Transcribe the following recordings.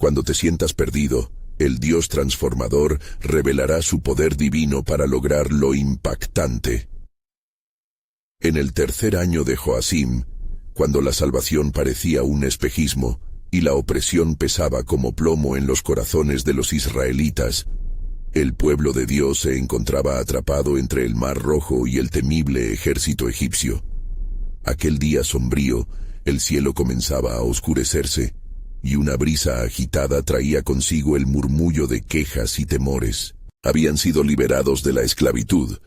Cuando te sientas perdido, el Dios transformador revelará su poder divino para lograr lo impactante. En el tercer año de Joacim, cuando la salvación parecía un espejismo y la opresión pesaba como plomo en los corazones de los israelitas, el pueblo de Dios se encontraba atrapado entre el Mar Rojo y el temible ejército egipcio. Aquel día sombrío, el cielo comenzaba a oscurecerse, y una brisa agitada traía consigo el murmullo de quejas y temores. Habían sido liberados de la esclavitud,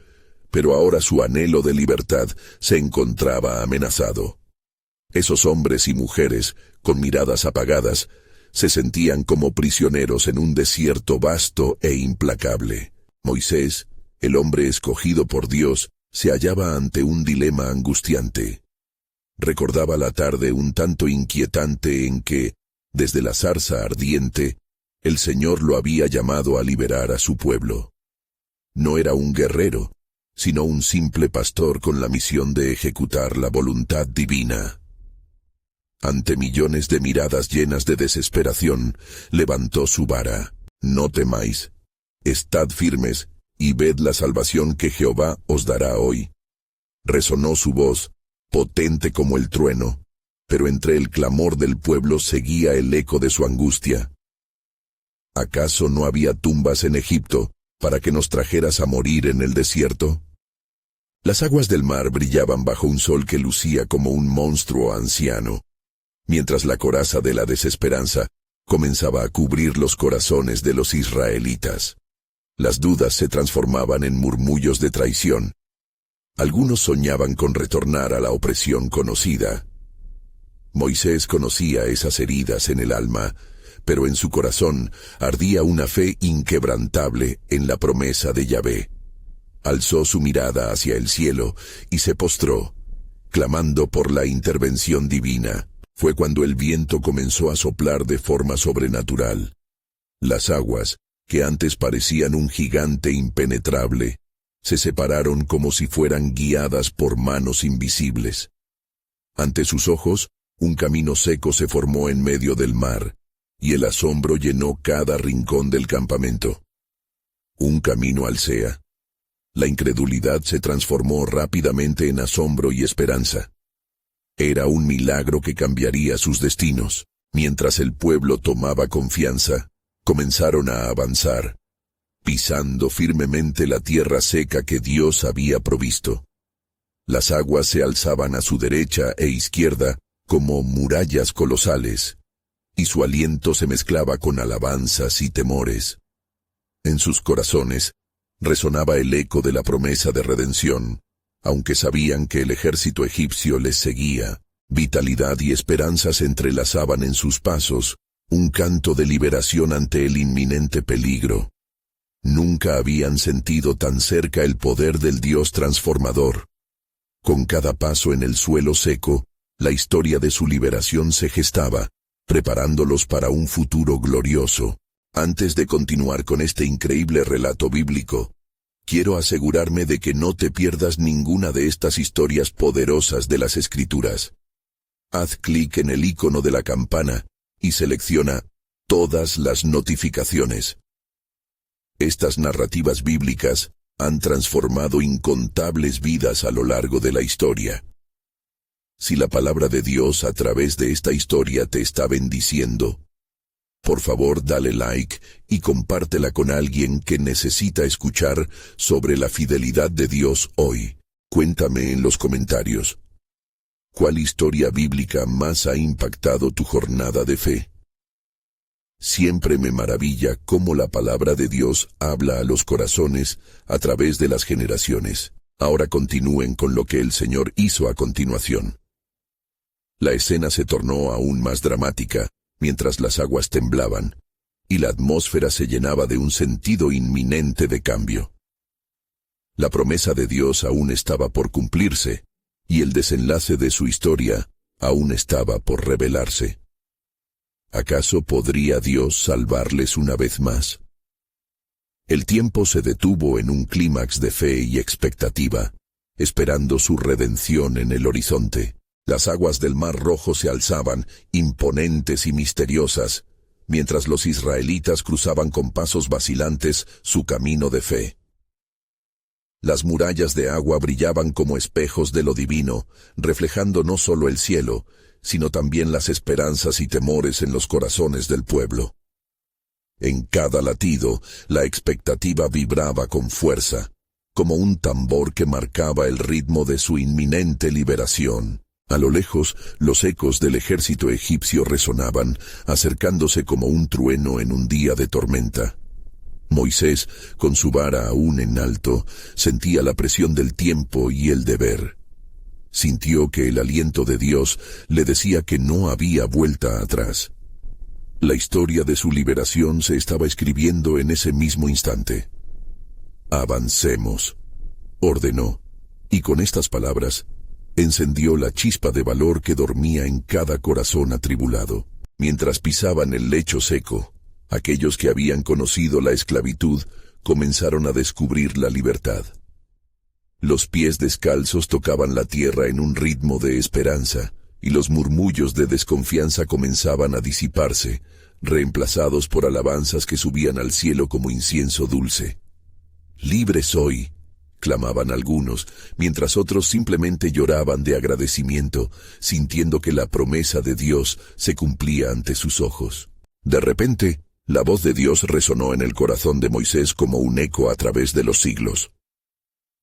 pero ahora su anhelo de libertad se encontraba amenazado. Esos hombres y mujeres, con miradas apagadas, se sentían como prisioneros en un desierto vasto e implacable. Moisés, el hombre escogido por Dios, se hallaba ante un dilema angustiante. Recordaba la tarde un tanto inquietante en que, desde la zarza ardiente, el Señor lo había llamado a liberar a su pueblo. No era un guerrero, sino un simple pastor con la misión de ejecutar la voluntad divina. Ante millones de miradas llenas de desesperación, levantó su vara. No temáis, estad firmes, y ved la salvación que Jehová os dará hoy. Resonó su voz, potente como el trueno, pero entre el clamor del pueblo seguía el eco de su angustia. ¿Acaso no había tumbas en Egipto, para que nos trajeras a morir en el desierto? Las aguas del mar brillaban bajo un sol que lucía como un monstruo anciano, mientras la coraza de la desesperanza comenzaba a cubrir los corazones de los israelitas. Las dudas se transformaban en murmullos de traición. Algunos soñaban con retornar a la opresión conocida. Moisés conocía esas heridas en el alma, pero en su corazón ardía una fe inquebrantable en la promesa de Yahvé. Alzó su mirada hacia el cielo y se postró, clamando por la intervención divina. Fue cuando el viento comenzó a soplar de forma sobrenatural. Las aguas, que antes parecían un gigante impenetrable, se separaron como si fueran guiadas por manos invisibles. Ante sus ojos, un camino seco se formó en medio del mar, y el asombro llenó cada rincón del campamento. Un camino alcea. La incredulidad se transformó rápidamente en asombro y esperanza. Era un milagro que cambiaría sus destinos. Mientras el pueblo tomaba confianza, comenzaron a avanzar, pisando firmemente la tierra seca que Dios había provisto. Las aguas se alzaban a su derecha e izquierda como murallas colosales, y su aliento se mezclaba con alabanzas y temores. En sus corazones resonaba el eco de la promesa de redención, aunque sabían que el ejército egipcio les seguía. Vitalidad y esperanza se entrelazaban en sus pasos, un canto de liberación ante el inminente peligro. Nunca habían sentido tan cerca el poder del Dios transformador. Con cada paso en el suelo seco, la historia de su liberación se gestaba, preparándolos para un futuro glorioso. Antes de continuar con este increíble relato bíblico, quiero asegurarme de que no te pierdas ninguna de estas historias poderosas de las Escrituras. Haz clic en el icono de la campana y selecciona todas las notificaciones. Estas narrativas bíblicas han transformado incontables vidas a lo largo de la historia. Si la palabra de Dios a través de esta historia te está bendiciendo, por favor dale like y compártela con alguien que necesita escuchar sobre la fidelidad de Dios hoy. Cuéntame en los comentarios, ¿cuál historia bíblica más ha impactado tu jornada de fe? Siempre me maravilla cómo la palabra de Dios habla a los corazones a través de las generaciones. Ahora continúen con lo que el Señor hizo a continuación. La escena se tornó aún más dramática, mientras las aguas temblaban, y la atmósfera se llenaba de un sentido inminente de cambio. La promesa de Dios aún estaba por cumplirse, y el desenlace de su historia aún estaba por revelarse. ¿Acaso podría Dios salvarles una vez más? El tiempo se detuvo en un clímax de fe y expectativa, esperando su redención en el horizonte. Las aguas del Mar Rojo se alzaban, imponentes y misteriosas, mientras los israelitas cruzaban con pasos vacilantes su camino de fe. Las murallas de agua brillaban como espejos de lo divino, reflejando no solo el cielo, sino también las esperanzas y temores en los corazones del pueblo. En cada latido, la expectativa vibraba con fuerza, como un tambor que marcaba el ritmo de su inminente liberación. A lo lejos, los ecos del ejército egipcio resonaban, acercándose como un trueno en un día de tormenta. Moisés, con su vara aún en alto, sentía la presión del tiempo y el deber. Sintió que el aliento de Dios le decía que no había vuelta atrás. La historia de su liberación se estaba escribiendo en ese mismo instante. «Avancemos», ordenó, y con estas palabras encendió la chispa de valor que dormía en cada corazón atribulado. Mientras pisaban el lecho seco, aquellos que habían conocido la esclavitud comenzaron a descubrir la libertad. Los pies descalzos tocaban la tierra en un ritmo de esperanza, y los murmullos de desconfianza comenzaban a disiparse, reemplazados por alabanzas que subían al cielo como incienso dulce. «Libre soy», clamaban algunos, mientras otros simplemente lloraban de agradecimiento, sintiendo que la promesa de Dios se cumplía ante sus ojos. De repente, la voz de Dios resonó en el corazón de Moisés como un eco a través de los siglos.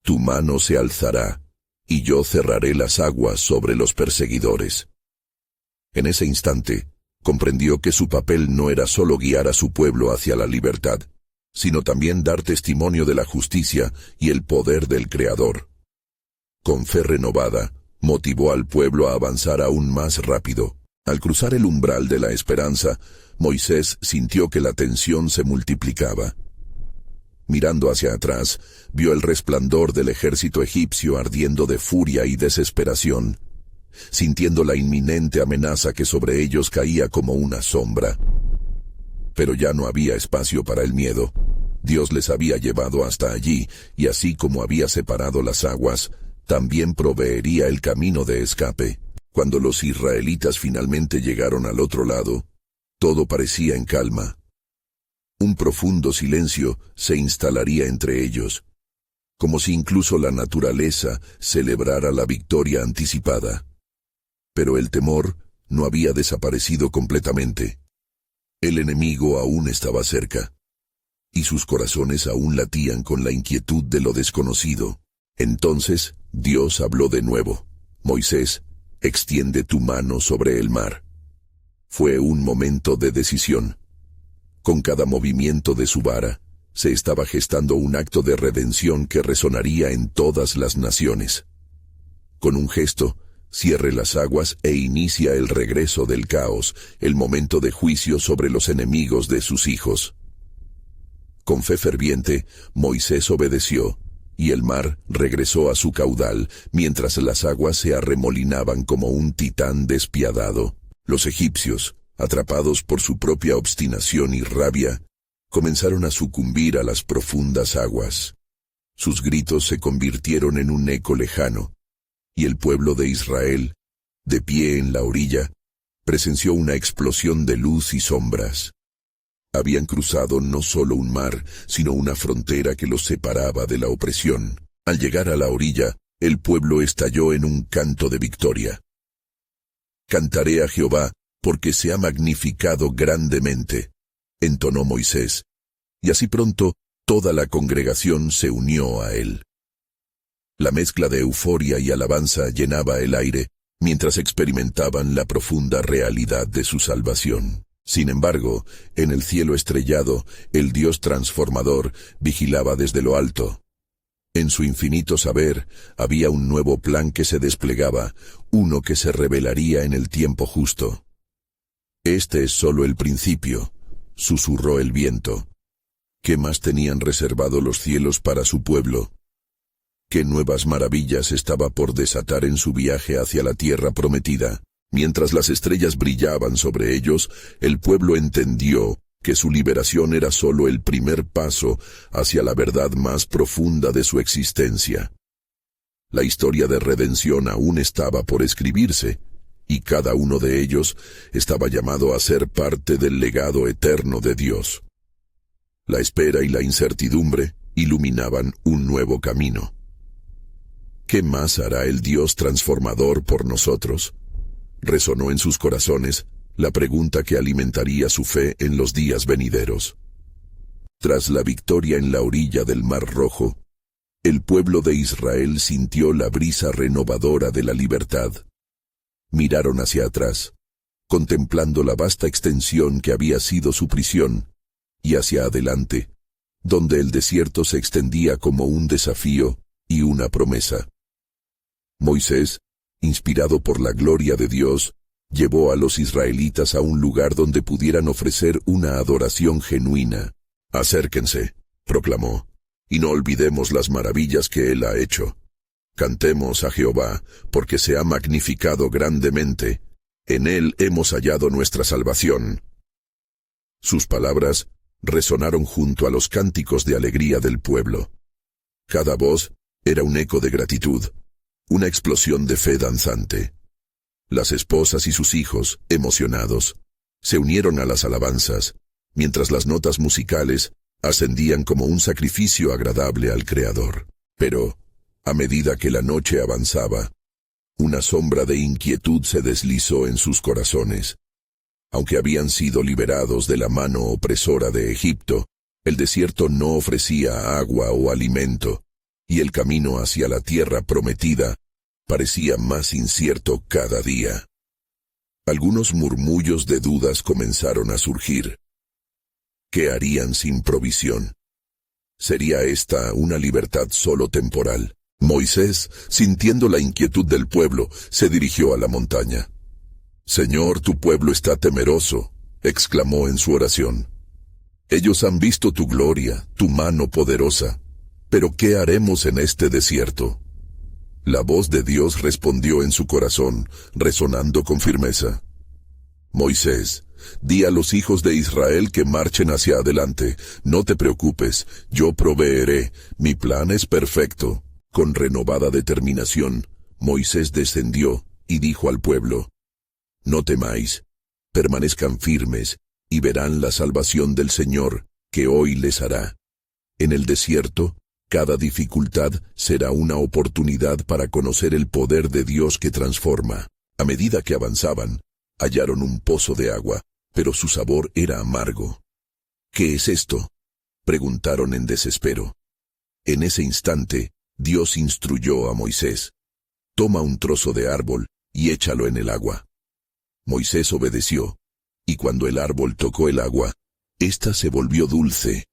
«Tu mano se alzará, y yo cerraré las aguas sobre los perseguidores». En ese instante, comprendió que su papel no era solo guiar a su pueblo hacia la libertad, sino también dar testimonio de la justicia y el poder del Creador. Con fe renovada, motivó al pueblo a avanzar aún más rápido. Al cruzar el umbral de la esperanza, Moisés sintió que la tensión se multiplicaba. Mirando hacia atrás, vio el resplandor del ejército egipcio ardiendo de furia y desesperación, sintiendo la inminente amenaza que sobre ellos caía como una sombra. Pero ya no había espacio para el miedo. Dios les había llevado hasta allí, y así como había separado las aguas, también proveería el camino de escape. Cuando los israelitas finalmente llegaron al otro lado, todo parecía en calma. Un profundo silencio se instalaría entre ellos, como si incluso la naturaleza celebrara la victoria anticipada. Pero el temor no había desaparecido completamente. El enemigo aún estaba cerca, y sus corazones aún latían con la inquietud de lo desconocido. Entonces Dios habló de nuevo. «Moisés, extiende tu mano sobre el mar». Fue un momento de decisión. Con cada movimiento de su vara, se estaba gestando un acto de redención que resonaría en todas las naciones. Con un gesto, cierre las aguas e inicia el regreso del caos, el momento de juicio sobre los enemigos de sus hijos. Con fe ferviente, Moisés obedeció, y el mar regresó a su caudal, mientras las aguas se arremolinaban como un titán despiadado. Los egipcios, atrapados por su propia obstinación y rabia, comenzaron a sucumbir a las profundas aguas. Sus gritos se convirtieron en un eco lejano, y el pueblo de Israel, de pie en la orilla, presenció una explosión de luz y sombras. Habían cruzado no solo un mar, sino una frontera que los separaba de la opresión. Al llegar a la orilla, el pueblo estalló en un canto de victoria. «Cantaré a Jehová, porque se ha magnificado grandemente», entonó Moisés, y así pronto toda la congregación se unió a él. La mezcla de euforia y alabanza llenaba el aire, mientras experimentaban la profunda realidad de su salvación. Sin embargo, en el cielo estrellado, el Dios transformador vigilaba desde lo alto. En su infinito saber, había un nuevo plan que se desplegaba, uno que se revelaría en el tiempo justo. «Este es solo el principio», susurró el viento. ¿Qué más tenían reservado los cielos para su pueblo? ¿Qué nuevas maravillas estaba por desatar en su viaje hacia la tierra prometida? Mientras las estrellas brillaban sobre ellos, el pueblo entendió que su liberación era solo el primer paso hacia la verdad más profunda de su existencia. La historia de redención aún estaba por escribirse, y cada uno de ellos estaba llamado a ser parte del legado eterno de Dios. La espera y la incertidumbre iluminaban un nuevo camino. ¿Qué más hará el Dios transformador por nosotros? Resonó en sus corazones la pregunta que alimentaría su fe en los días venideros. Tras la victoria en la orilla del Mar Rojo, el pueblo de Israel sintió la brisa renovadora de la libertad. Miraron hacia atrás, contemplando la vasta extensión que había sido su prisión, y hacia adelante, donde el desierto se extendía como un desafío y una promesa. Moisés, inspirado por la gloria de Dios, llevó a los israelitas a un lugar donde pudieran ofrecer una adoración genuina. «Acérquense», proclamó, «y no olvidemos las maravillas que Él ha hecho. Cantemos a Jehová, porque se ha magnificado grandemente. En Él hemos hallado nuestra salvación». Sus palabras resonaron junto a los cánticos de alegría del pueblo. Cada voz era un eco de gratitud, una explosión de fe danzante. Las esposas y sus hijos, emocionados, se unieron a las alabanzas, mientras las notas musicales ascendían como un sacrificio agradable al Creador. Pero, a medida que la noche avanzaba, una sombra de inquietud se deslizó en sus corazones. Aunque habían sido liberados de la mano opresora de Egipto, el desierto no ofrecía agua o alimento, y el camino hacia la tierra prometida parecía más incierto cada día. Algunos murmullos de dudas comenzaron a surgir. ¿Qué harían sin provisión? ¿Sería esta una libertad solo temporal? Moisés, sintiendo la inquietud del pueblo, se dirigió a la montaña. «Señor, tu pueblo está temeroso», exclamó en su oración. «Ellos han visto tu gloria, tu mano poderosa. ¿Pero qué haremos en este desierto?» La voz de Dios respondió en su corazón, resonando con firmeza. «Moisés, di a los hijos de Israel que marchen hacia adelante. No te preocupes, yo proveeré. Mi plan es perfecto». Con renovada determinación, Moisés descendió y dijo al pueblo: «No temáis, permanezcan firmes y verán la salvación del Señor, que hoy les hará». En el desierto, cada dificultad será una oportunidad para conocer el poder de Dios que transforma. A medida que avanzaban, hallaron un pozo de agua, pero su sabor era amargo. «¿Qué es esto?», preguntaron en desespero. En ese instante, Dios instruyó a Moisés: «Toma un trozo de árbol y échalo en el agua». Moisés obedeció, y cuando el árbol tocó el agua, ésta se volvió dulce.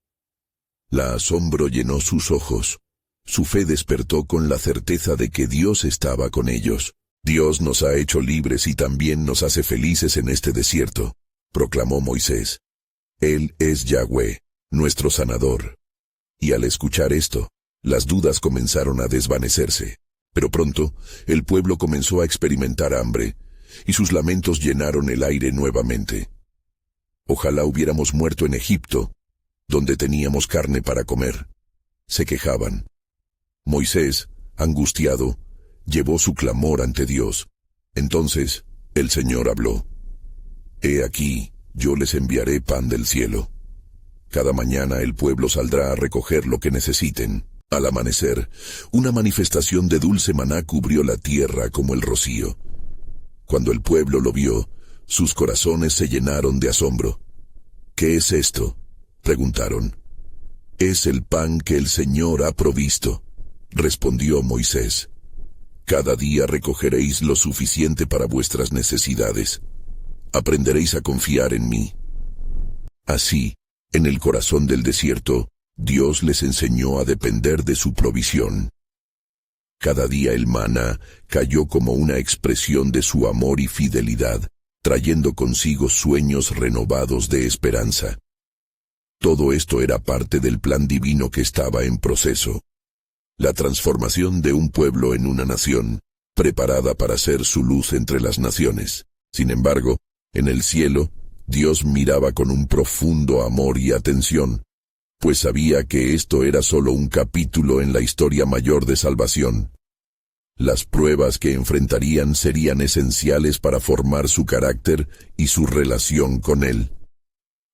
La asombro llenó sus ojos. Su fe despertó con la certeza de que Dios estaba con ellos. «Dios nos ha hecho libres y también nos hace felices en este desierto», proclamó Moisés. «Él es Yahweh, nuestro sanador». Y al escuchar esto, las dudas comenzaron a desvanecerse. Pero pronto, el pueblo comenzó a experimentar hambre, y sus lamentos llenaron el aire nuevamente. «Ojalá hubiéramos muerto en Egipto, donde teníamos carne para comer», se quejaban. Moisés, angustiado, llevó su clamor ante Dios. Entonces, el Señor habló: «He aquí, yo les enviaré pan del cielo. Cada mañana el pueblo saldrá a recoger lo que necesiten». Al amanecer, una manifestación de dulce maná cubrió la tierra como el rocío. Cuando el pueblo lo vio, sus corazones se llenaron de asombro. «¿Qué es esto?», preguntaron. «Es el pan que el Señor ha provisto», respondió Moisés. «Cada día recogeréis lo suficiente para vuestras necesidades. Aprenderéis a confiar en mí». Así, en el corazón del desierto, Dios les enseñó a depender de su provisión. Cada día el maná cayó como una expresión de su amor y fidelidad, trayendo consigo sueños renovados de esperanza. Todo esto era parte del plan divino que estaba en proceso. La transformación de un pueblo en una nación, preparada para ser su luz entre las naciones. Sin embargo, en el cielo, Dios miraba con un profundo amor y atención, pues sabía que esto era solo un capítulo en la historia mayor de salvación. Las pruebas que enfrentarían serían esenciales para formar su carácter y su relación con él.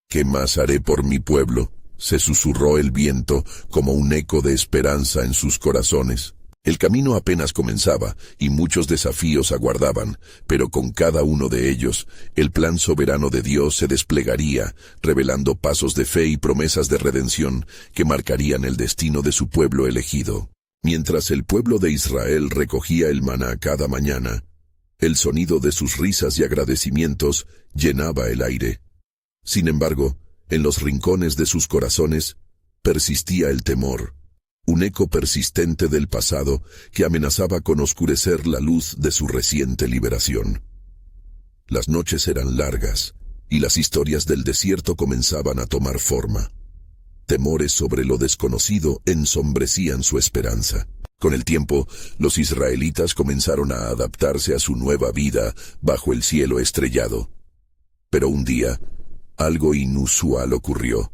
¿Qué más haré por mi pueblo?, se susurró el viento como un eco de esperanza en sus corazones. El camino apenas comenzaba y muchos desafíos aguardaban, pero con cada uno de ellos, el plan soberano de Dios se desplegaría, revelando pasos de fe y promesas de redención que marcarían el destino de su pueblo elegido. Mientras el pueblo de Israel recogía el maná cada mañana, el sonido de sus risas y agradecimientos llenaba el aire. Sin embargo, en los rincones de sus corazones persistía el temor, un eco persistente del pasado que amenazaba con oscurecer la luz de su reciente liberación. Las noches eran largas y las historias del desierto comenzaban a tomar forma. Temores sobre lo desconocido ensombrecían su esperanza. Con el tiempo, los israelitas comenzaron a adaptarse a su nueva vida bajo el cielo estrellado. Pero un día, algo inusual ocurrió.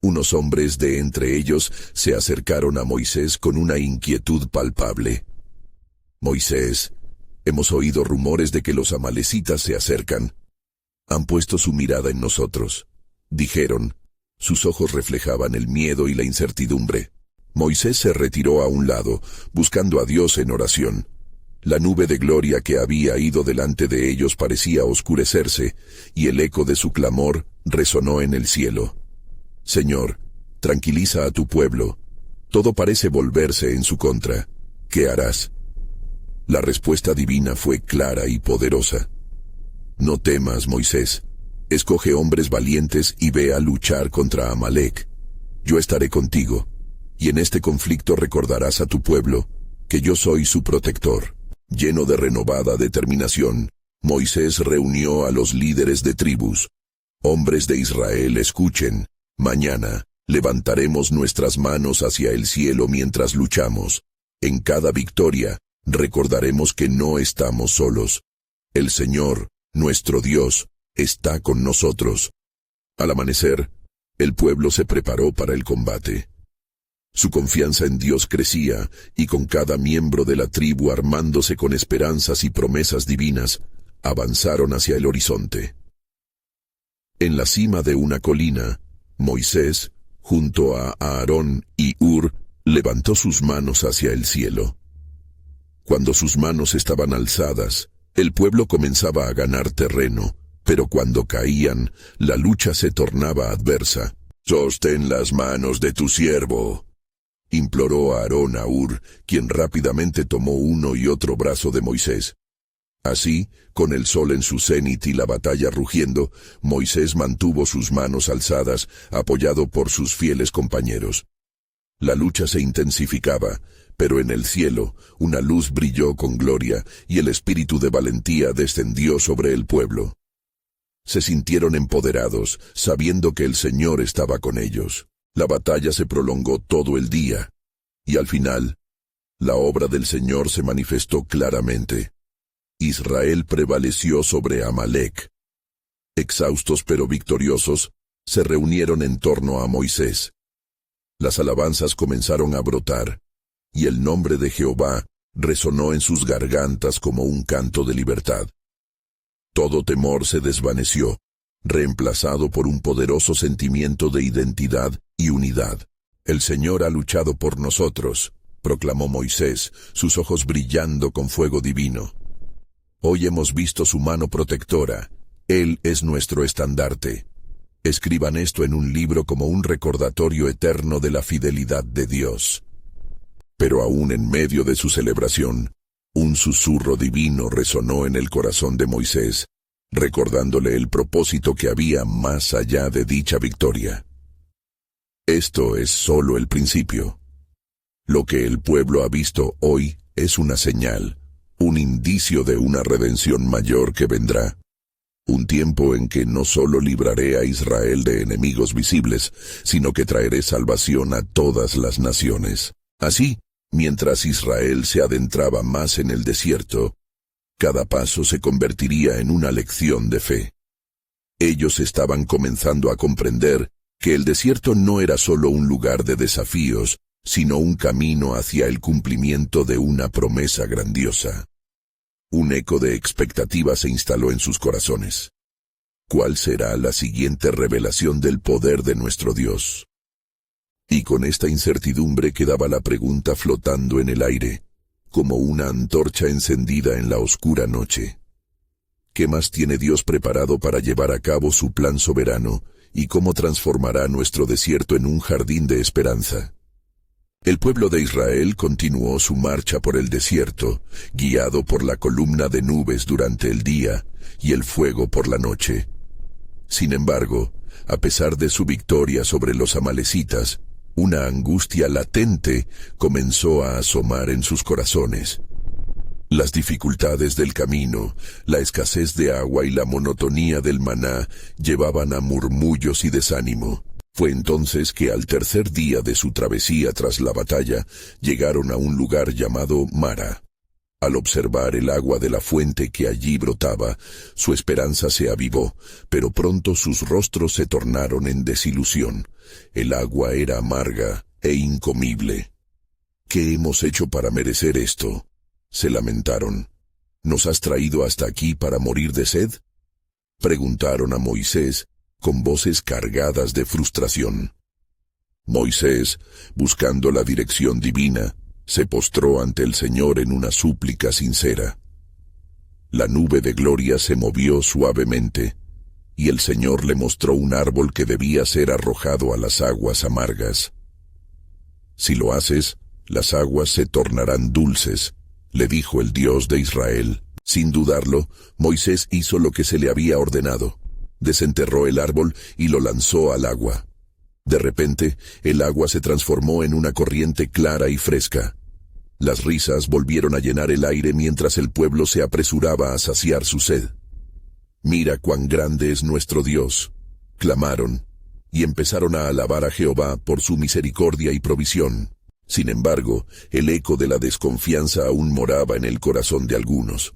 Unos hombres de entre ellos se acercaron a Moisés con una inquietud palpable. «Moisés, hemos oído rumores de que los amalecitas se acercan. Han puesto su mirada en nosotros», dijeron. Sus ojos reflejaban el miedo y la incertidumbre. Moisés se retiró a un lado, buscando a Dios en oración. La nube de gloria que había ido delante de ellos parecía oscurecerse, y el eco de su clamor resonó en el cielo. «Señor, tranquiliza a tu pueblo. Todo parece volverse en su contra. ¿Qué harás?». La respuesta divina fue clara y poderosa. «No temas, Moisés. Escoge hombres valientes y ve a luchar contra Amalec. Yo estaré contigo, y en este conflicto recordarás a tu pueblo que yo soy su protector». Lleno de renovada determinación, Moisés reunió a los líderes de tribus. «Hombres de Israel, escuchen. Mañana levantaremos nuestras manos hacia el cielo mientras luchamos. En cada victoria recordaremos que no estamos solos. El Señor, nuestro Dios, está con nosotros». Al amanecer, el pueblo se preparó para el combate. Su confianza en Dios crecía, y con cada miembro de la tribu armándose con esperanzas y promesas divinas, avanzaron hacia el horizonte. En la cima de una colina, Moisés, junto a Aarón y Hur, levantó sus manos hacia el cielo. Cuando sus manos estaban alzadas, el pueblo comenzaba a ganar terreno, pero cuando caían, la lucha se tornaba adversa. «Sostén las manos de tu siervo», imploró Aarón a Hur, quien rápidamente tomó uno y otro brazo de Moisés. Así, con el sol en su cenit y la batalla rugiendo, Moisés mantuvo sus manos alzadas, apoyado por sus fieles compañeros. La lucha se intensificaba, pero en el cielo una luz brilló con gloria y el espíritu de valentía descendió sobre el pueblo. Se sintieron empoderados, sabiendo que el Señor estaba con ellos. La batalla se prolongó todo el día, y al final, la obra del Señor se manifestó claramente. Israel prevaleció sobre Amalec. Exhaustos pero victoriosos, se reunieron en torno a Moisés. Las alabanzas comenzaron a brotar, y el nombre de Jehová resonó en sus gargantas como un canto de libertad. Todo temor se desvaneció, reemplazado por un poderoso sentimiento de identidad y unidad. «El Señor ha luchado por nosotros», proclamó Moisés, sus ojos brillando con fuego divino. «Hoy hemos visto su mano protectora. Él es nuestro estandarte». Escriban esto en un libro como un recordatorio eterno de la fidelidad de Dios. Pero aún en medio de su celebración, un susurro divino resonó en el corazón de Moisés, recordándole el propósito que había más allá de dicha victoria. Esto es solo el principio. Lo que el pueblo ha visto hoy es una señal, un indicio de una redención mayor que vendrá. Un tiempo en que no solo libraré a Israel de enemigos visibles, sino que traeré salvación a todas las naciones. Así, mientras Israel se adentraba más en el desierto, cada paso se convertiría en una lección de fe. Ellos estaban comenzando a comprender que el desierto no era solo un lugar de desafíos, sino un camino hacia el cumplimiento de una promesa grandiosa. Un eco de expectativa se instaló en sus corazones. ¿Cuál será la siguiente revelación del poder de nuestro Dios? Y con esta incertidumbre quedaba la pregunta flotando en el aire, como una antorcha encendida en la oscura noche. ¿Qué más tiene Dios preparado para llevar a cabo su plan soberano, y cómo transformará nuestro desierto en un jardín de esperanza? El pueblo de Israel continuó su marcha por el desierto, guiado por la columna de nubes durante el día y el fuego por la noche. Sin embargo, a pesar de su victoria sobre los amalecitas, una angustia latente comenzó a asomar en sus corazones. Las dificultades del camino, la escasez de agua y la monotonía del maná llevaban a murmullos y desánimo. Fue entonces que al tercer día de su travesía tras la batalla, llegaron a un lugar llamado Mara. Al observar el agua de la fuente que allí brotaba, su esperanza se avivó, pero pronto sus rostros se tornaron en desilusión. El agua era amarga e incomible. ¿Qué hemos hecho para merecer esto?, se lamentaron. ¿Nos has traído hasta aquí para morir de sed?, preguntaron a Moisés, con voces cargadas de frustración. Moisés, buscando la dirección divina, se postró ante el Señor en una súplica sincera. La nube de gloria se movió suavemente, y el Señor le mostró un árbol que debía ser arrojado a las aguas amargas. Si lo haces, las aguas se tornarán dulces, le dijo el Dios de Israel. Sin dudarlo, Moisés hizo lo que se le había ordenado. Desenterró el árbol y lo lanzó al agua. De repente, el agua se transformó en una corriente clara y fresca. Las risas volvieron a llenar el aire mientras el pueblo se apresuraba a saciar su sed. «Mira cuán grande es nuestro Dios», clamaron, y empezaron a alabar a Jehová por su misericordia y provisión. Sin embargo, el eco de la desconfianza aún moraba en el corazón de algunos.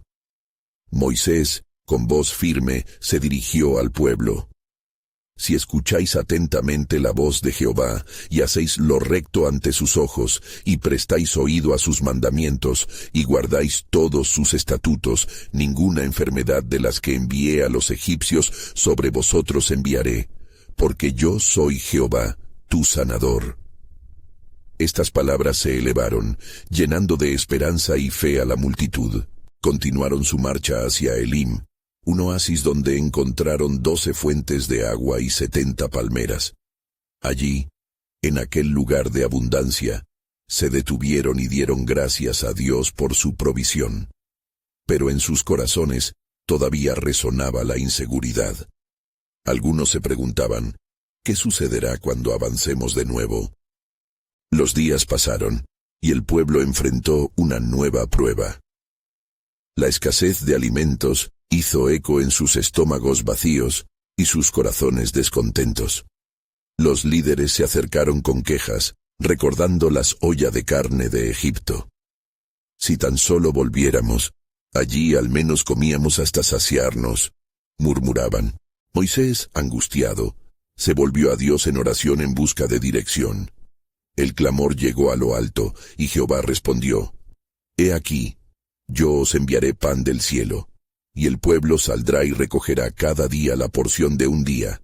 Moisés, con voz firme, se dirigió al pueblo. «Si escucháis atentamente la voz de Jehová, y hacéis lo recto ante sus ojos, y prestáis oído a sus mandamientos, y guardáis todos sus estatutos, ninguna enfermedad de las que envié a los egipcios sobre vosotros enviaré, porque yo soy Jehová, tu sanador». Estas palabras se elevaron, llenando de esperanza y fe a la multitud. Continuaron su marcha hacia Elim, un oasis donde encontraron 12 fuentes de agua y 70 palmeras. Allí, en aquel lugar de abundancia, se detuvieron y dieron gracias a Dios por su provisión. Pero en sus corazones todavía resonaba la inseguridad. Algunos se preguntaban, ¿qué sucederá cuando avancemos de nuevo? Los días pasaron, y el pueblo enfrentó una nueva prueba. La escasez de alimentos hizo eco en sus estómagos vacíos y sus corazones descontentos. Los líderes se acercaron con quejas, recordando las ollas de carne de Egipto. «Si tan solo volviéramos, allí al menos comíamos hasta saciarnos», murmuraban. Moisés, angustiado, se volvió a Dios en oración en busca de dirección. El clamor llegó a lo alto, y Jehová respondió: «He aquí, yo os enviaré pan del cielo, y el pueblo saldrá y recogerá cada día la porción de un día.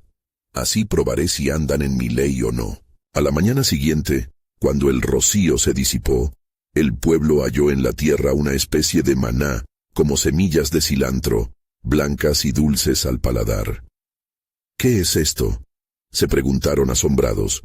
Así probaré si andan en mi ley o no». A la mañana siguiente, cuando el rocío se disipó, el pueblo halló en la tierra una especie de maná, como semillas de cilantro, blancas y dulces al paladar. «¿Qué es esto?», se preguntaron asombrados.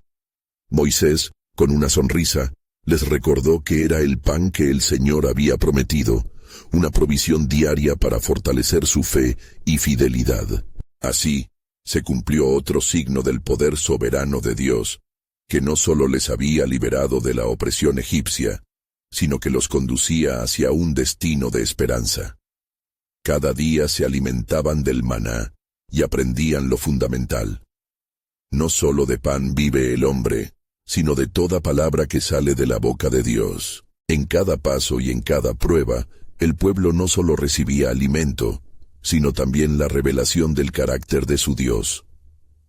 Moisés, con una sonrisa, les recordó que era el pan que el Señor había prometido, una provisión diaria para fortalecer su fe y fidelidad. Así, se cumplió otro signo del poder soberano de Dios, que no solo les había liberado de la opresión egipcia, sino que los conducía hacia un destino de esperanza. Cada día se alimentaban del maná y aprendían lo fundamental. No solo de pan vive el hombre, sino de toda palabra que sale de la boca de Dios. En cada paso y en cada prueba, el pueblo no solo recibía alimento, sino también la revelación del carácter de su Dios.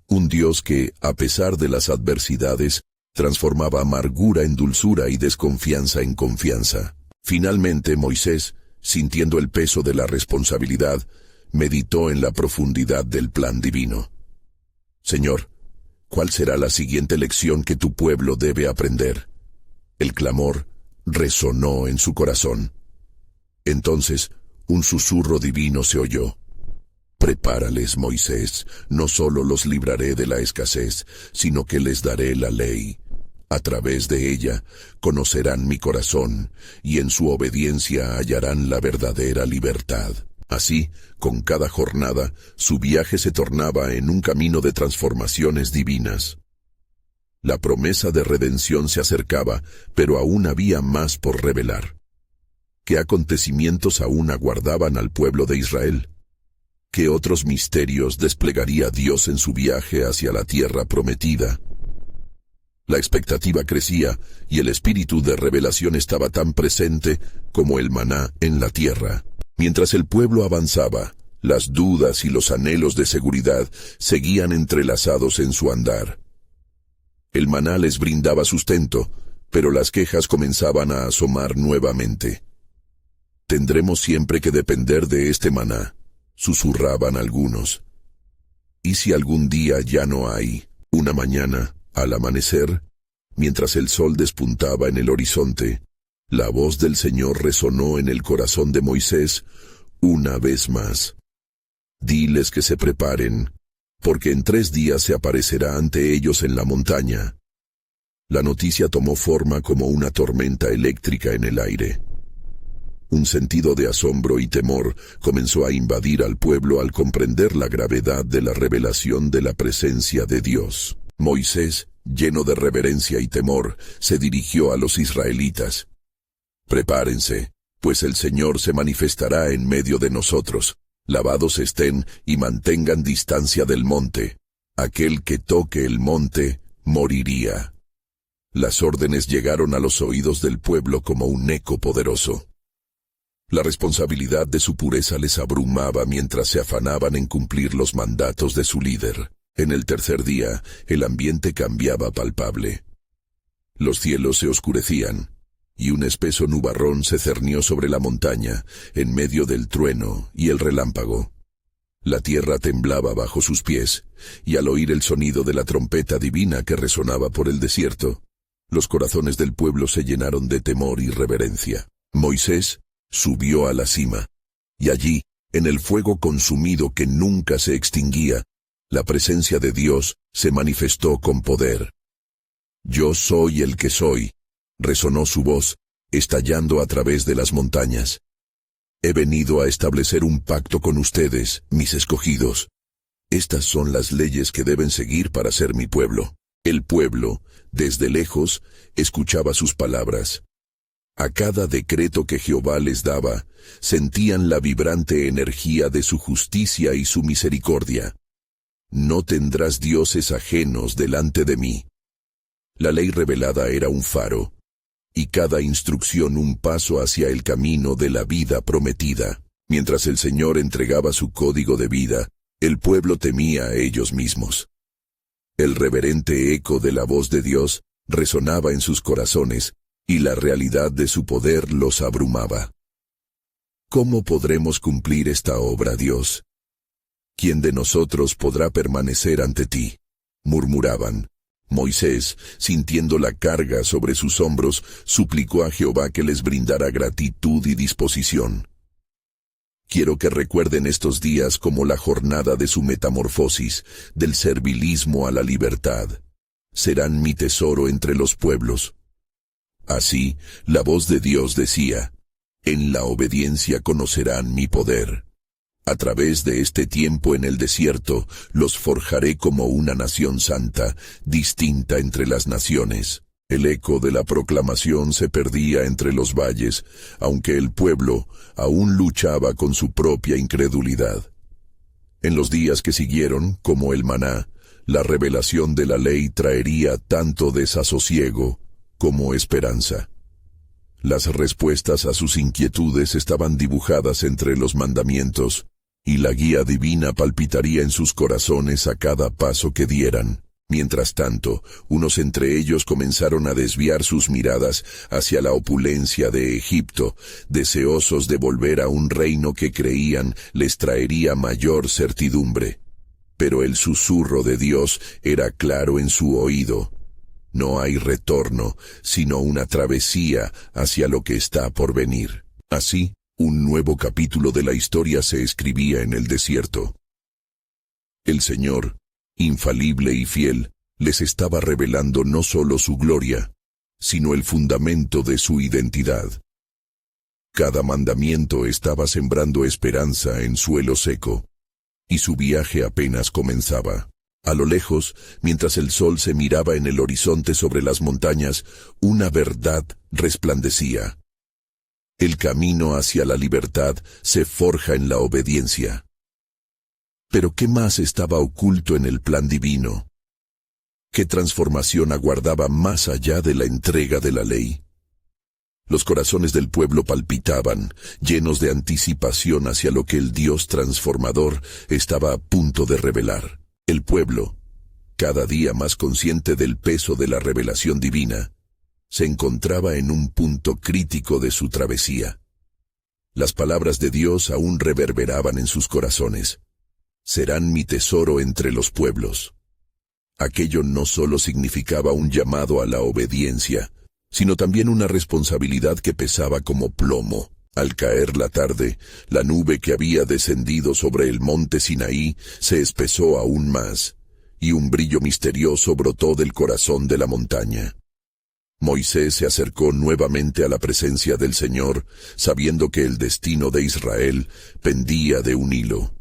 Un Dios que, a pesar de las adversidades, Transformaba amargura en dulzura y desconfianza en confianza. Finalmente, Moisés, sintiendo el peso de la responsabilidad, meditó en la profundidad del plan divino. Señor, ¿cuál será la siguiente lección que tu pueblo debe aprender? El clamor resonó en su corazón. Entonces, un susurro divino se oyó. Prepárales, Moisés, no solo los libraré de la escasez, sino que les daré la ley. A través de ella conocerán mi corazón, y en su obediencia hallarán la verdadera libertad. Así, con cada jornada, su viaje se tornaba en un camino de transformaciones divinas. La promesa de redención se acercaba, pero aún había más por revelar. ¿Qué acontecimientos aún aguardaban al pueblo de Israel? ¿Qué otros misterios desplegaría Dios en su viaje hacia la tierra prometida? La expectativa crecía y el espíritu de revelación estaba tan presente como el maná en la tierra. Mientras el pueblo avanzaba, las dudas y los anhelos de seguridad seguían entrelazados en su andar. El maná les brindaba sustento, pero las quejas comenzaban a asomar nuevamente. «Tendremos siempre que depender de este maná», susurraban algunos. «¿Y si algún día ya no hay?» Una mañana, al amanecer, mientras el sol despuntaba en el horizonte, la voz del Señor resonó en el corazón de Moisés una vez más. «Diles que se preparen, porque en 3 días se aparecerá ante ellos en la montaña». La noticia tomó forma como una tormenta eléctrica en el aire. Un sentido de asombro y temor comenzó a invadir al pueblo al comprender la gravedad de la revelación de la presencia de Dios. Moisés, lleno de reverencia y temor, se dirigió a los israelitas. «Prepárense, pues el Señor se manifestará en medio de nosotros. Lavados estén y mantengan distancia del monte. Aquel que toque el monte moriría». Las órdenes llegaron a los oídos del pueblo como un eco poderoso. La responsabilidad de su pureza les abrumaba mientras se afanaban en cumplir los mandatos de su líder. En el tercer día, el ambiente cambiaba palpable. Los cielos se oscurecían, y un espeso nubarrón se cernió sobre la montaña, en medio del trueno y el relámpago. La tierra temblaba bajo sus pies, y al oír el sonido de la trompeta divina que resonaba por el desierto, los corazones del pueblo se llenaron de temor y reverencia. Moisés subió a la cima, y allí, en el fuego consumido que nunca se extinguía, la presencia de Dios se manifestó con poder. «Yo soy el que soy», resonó su voz, estallando a través de las montañas. «He venido a establecer un pacto con ustedes, mis escogidos. Estas son las leyes que deben seguir para ser mi pueblo». El pueblo, desde lejos, escuchaba sus palabras. A cada decreto que Jehová les daba, sentían la vibrante energía de su justicia y su misericordia. «No tendrás dioses ajenos delante de mí». La ley revelada era un faro, y cada instrucción un paso hacia el camino de la vida prometida. Mientras el Señor entregaba su código de vida, el pueblo temía a ellos mismos. El reverente eco de la voz de Dios resonaba en sus corazones, y la realidad de su poder los abrumaba. ¿Cómo podremos cumplir esta obra, Dios? ¿Quién de nosotros podrá permanecer ante ti?, murmuraban. Moisés, sintiendo la carga sobre sus hombros, suplicó a Jehová que les brindara gratitud y disposición. Quiero que recuerden estos días como la jornada de su metamorfosis, del servilismo a la libertad. Serán mi tesoro entre los pueblos. Así, la voz de Dios decía: «En la obediencia conocerán mi poder. A través de este tiempo en el desierto, los forjaré como una nación santa, distinta entre las naciones». El eco de la proclamación se perdía entre los valles, aunque el pueblo aún luchaba con su propia incredulidad. En los días que siguieron, como el maná, la revelación de la ley traería tanto desasosiego como esperanza. Las respuestas a sus inquietudes estaban dibujadas entre los mandamientos, y la guía divina palpitaría en sus corazones a cada paso que dieran. Mientras tanto, unos entre ellos comenzaron a desviar sus miradas hacia la opulencia de Egipto, deseosos de volver a un reino que creían les traería mayor certidumbre. Pero el susurro de Dios era claro en su oído. No hay retorno, sino una travesía hacia lo que está por venir. Así, un nuevo capítulo de la historia se escribía en el desierto. El Señor, infalible y fiel, les estaba revelando no solo su gloria, sino el fundamento de su identidad. Cada mandamiento estaba sembrando esperanza en suelo seco, y su viaje apenas comenzaba. A lo lejos, mientras el sol se miraba en el horizonte sobre las montañas, una verdad resplandecía. El camino hacia la libertad se forja en la obediencia. Pero ¿qué más estaba oculto en el plan divino? ¿Qué transformación aguardaba más allá de la entrega de la ley? Los corazones del pueblo palpitaban, llenos de anticipación hacia lo que el Dios transformador estaba a punto de revelar. El pueblo, cada día más consciente del peso de la revelación divina, se encontraba en un punto crítico de su travesía. Las palabras de Dios aún reverberaban en sus corazones. Serán mi tesoro entre los pueblos. Aquello no solo significaba un llamado a la obediencia, sino también una responsabilidad que pesaba como plomo. Al caer la tarde, la nube que había descendido sobre el monte Sinaí se espesó aún más, y un brillo misterioso brotó del corazón de la montaña. Moisés se acercó nuevamente a la presencia del Señor, sabiendo que el destino de Israel pendía de un hilo.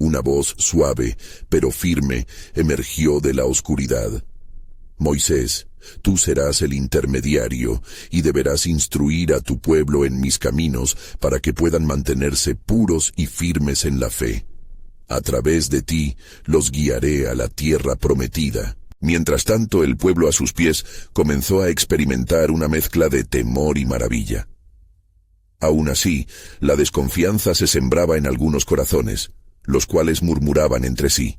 Una voz suave, pero firme, emergió de la oscuridad. Moisés, tú serás el intermediario, y deberás instruir a tu pueblo en mis caminos, para que puedan mantenerse puros y firmes en la fe. A través de ti, los guiaré a la tierra prometida. Mientras tanto, el pueblo a sus pies comenzó a experimentar una mezcla de temor y maravilla. Aún así, la desconfianza se sembraba en algunos corazones, los cuales murmuraban entre sí.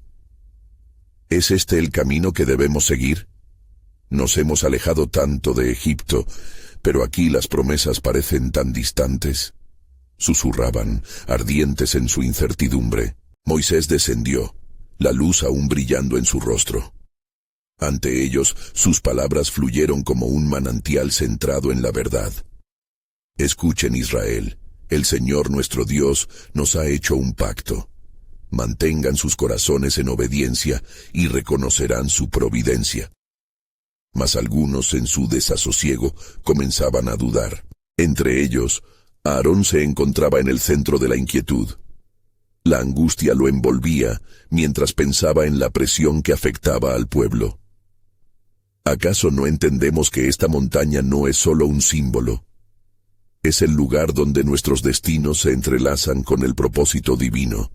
¿Es este el camino que debemos seguir? Nos hemos alejado tanto de Egipto, pero aquí las promesas parecen tan distantes. Susurraban, ardientes en su incertidumbre. Moisés descendió, la luz aún brillando en su rostro. Ante ellos, sus palabras fluyeron como un manantial centrado en la verdad. Escuchen, Israel, el Señor nuestro Dios nos ha hecho un pacto. Mantengan sus corazones en obediencia y reconocerán su providencia. Mas algunos en su desasosiego comenzaban a dudar. Entre ellos, Aarón se encontraba en el centro de la inquietud. La angustia lo envolvía mientras pensaba en la presión que afectaba al pueblo. ¿Acaso no entendemos que esta montaña no es solo un símbolo? Es el lugar donde nuestros destinos se entrelazan con el propósito divino.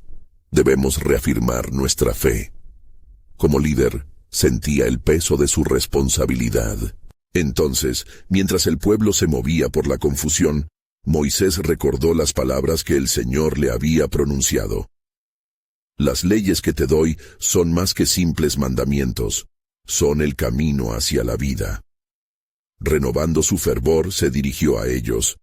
Debemos reafirmar nuestra fe. Como líder, sentía el peso de su responsabilidad. Entonces, mientras el pueblo se movía por la confusión, Moisés recordó las palabras que el Señor le había pronunciado. Las leyes que te doy son más que simples mandamientos, son el camino hacia la vida. Renovando su fervor, se dirigió a ellos.